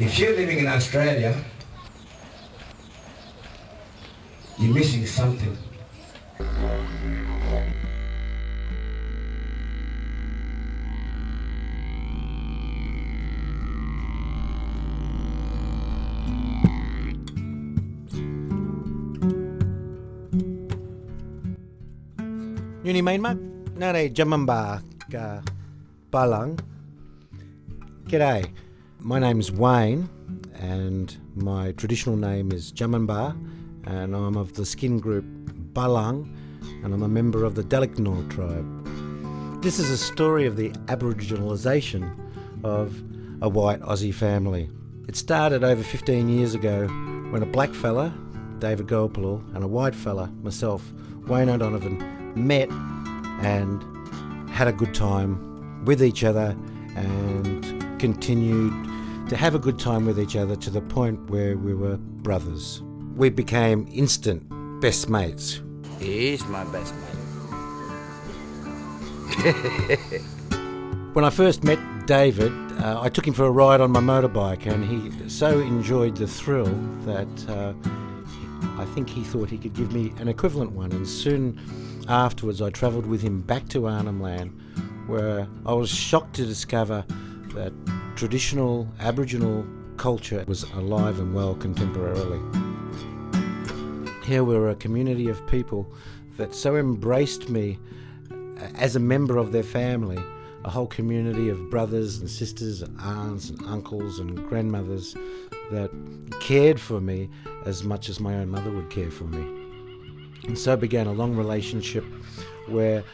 If you're living in Australia, you're missing something. Yuni mainmak, nare jamamba ka balang. G'day, my name's Wayne and my traditional name is Jamanbar and I'm of the skin group Balang and I'm a member of the Daleknor tribe. This is a story of the Aboriginalisation of a white Aussie family. It started over 15 years ago when a black fella, David Gopalul, and a white fella, myself, Wayne O'Donovan, met and had a good time with each other and continued to have a good time with each other to the point where we were brothers. We became instant best mates. He is my best mate. When I first met David, I took him for a ride on my motorbike and he so enjoyed the thrill that I think he thought he could give me an equivalent one, and soon afterwards I travelled with him back to Arnhem Land, where I was shocked to discover that traditional Aboriginal culture was alive and well contemporarily. Here we were a community of people that so embraced me as a member of their family, a whole community of brothers and sisters and aunts and uncles and grandmothers that cared for me as much as my own mother would care for me. And so began a long relationship where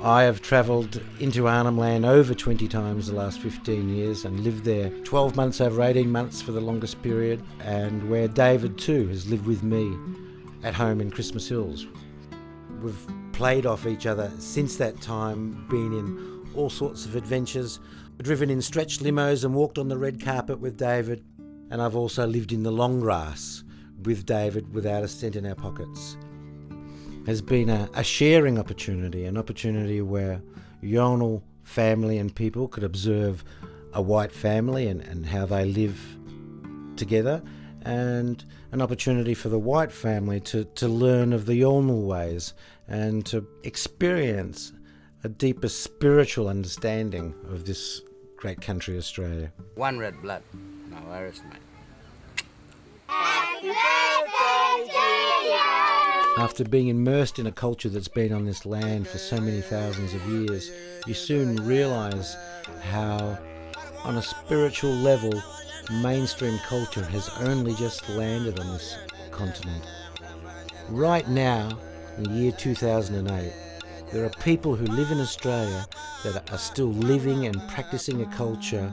I have travelled into Arnhem Land over 20 times the last 15 years and lived there 12 months over 18 months for the longest period, and where David too has lived with me at home in Christmas Hills. We've played off each other since that time, been in all sorts of adventures, driven in stretched limos and walked on the red carpet with David, and I've also lived in the long grass with David without a cent in our pockets. Has been a sharing opportunity, an opportunity where Yolngu family and people could observe a white family and how they live together, and an opportunity for the white family to learn of the Yolngu ways and to experience a deeper spiritual understanding of this great country, Australia. One red blood. Now where is mine? After being immersed in a culture that's been on this land for so many thousands of years, you soon realise how, on a spiritual level, mainstream culture has only just landed on this continent. Right now, in the year 2008, there are people who live in Australia that are still living and practising a culture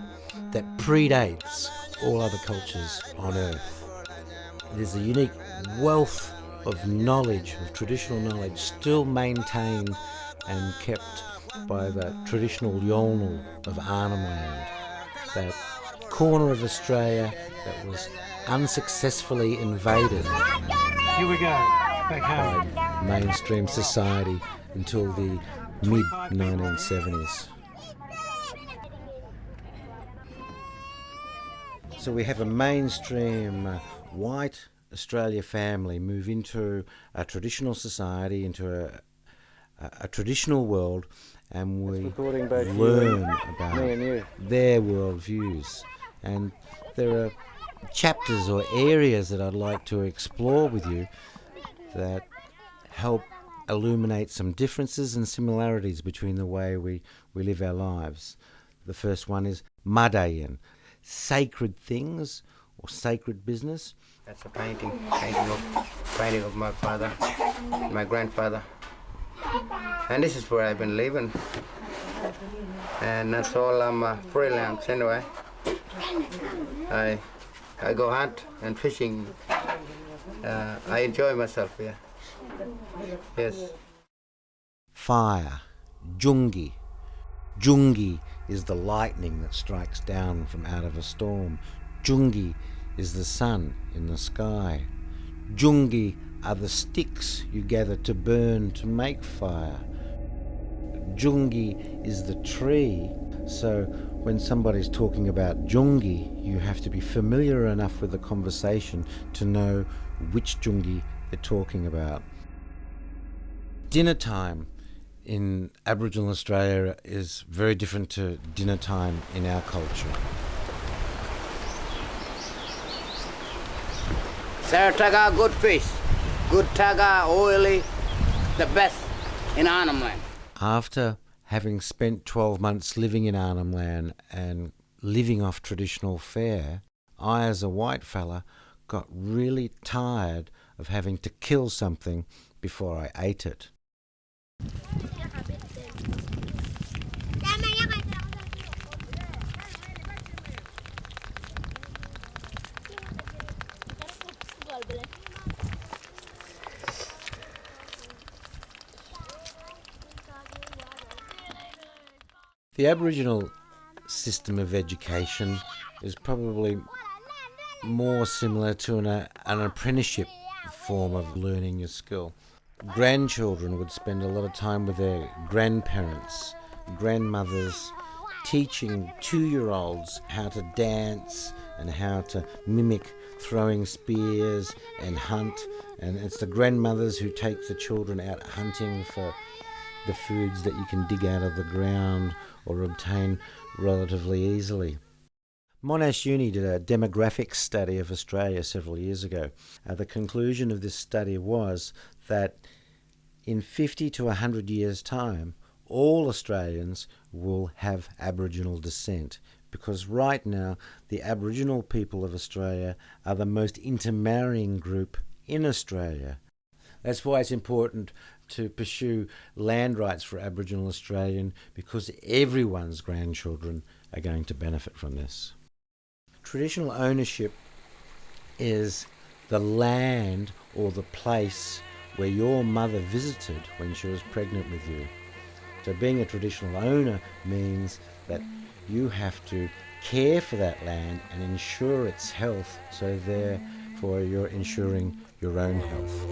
that predates all other cultures on Earth. There's a unique wealth of knowledge, of traditional knowledge, still maintained and kept by the traditional Yolngu of Arnhem Land, that corner of Australia that was unsuccessfully invaded. Here we go, back home. By mainstream society until the mid-1970s. So we have a mainstream white Australia family move into a traditional society, into a traditional world, and we learn about their worldviews. And there are chapters or areas that I'd like to explore with you that help illuminate some differences and similarities between the way we live our lives. The first one is Madayan, sacred things or sacred business. That's a painting of my father, my grandfather. And this is where I've been living. And that's all. I'm freelance anyway. I go hunt and fishing. I enjoy myself here. Yes. Fire, Jungi. Jungi is the lightning that strikes down from out of a storm. Jungi is the sun in the sky. Jungi are the sticks you gather to burn to make fire. Jungi is the tree, so when somebody's talking about jungi, you have to be familiar enough with the conversation to know which jungi they're talking about. Dinner time in Aboriginal Australia is very different to dinner time in our culture. Sarataga, good fish. Good taga, oily, the best in Arnhem Land. After having spent 12 months living in Arnhem Land and living off traditional fare, I, as a white fella, got really tired of having to kill something before I ate it. The Aboriginal system of education is probably more similar to an apprenticeship form of learning a skill. Grandchildren would spend a lot of time with their grandparents, grandmothers, teaching 2-year-olds how to dance and how to mimic throwing spears and hunt. And it's the grandmothers who take the children out hunting for the foods that you can dig out of the ground or obtain relatively easily. Monash Uni did a demographic study of Australia several years ago. The conclusion of this study was that in 50 to 100 years' time, all Australians will have Aboriginal descent, because right now the Aboriginal people of Australia are the most intermarrying group in Australia. That's why it's important to pursue land rights for Aboriginal Australian, because everyone's grandchildren are going to benefit from this. Traditional ownership is the land or the place where your mother visited when she was pregnant with you. So being a traditional owner means that you have to care for that land and ensure its health, so therefore you're ensuring your own health.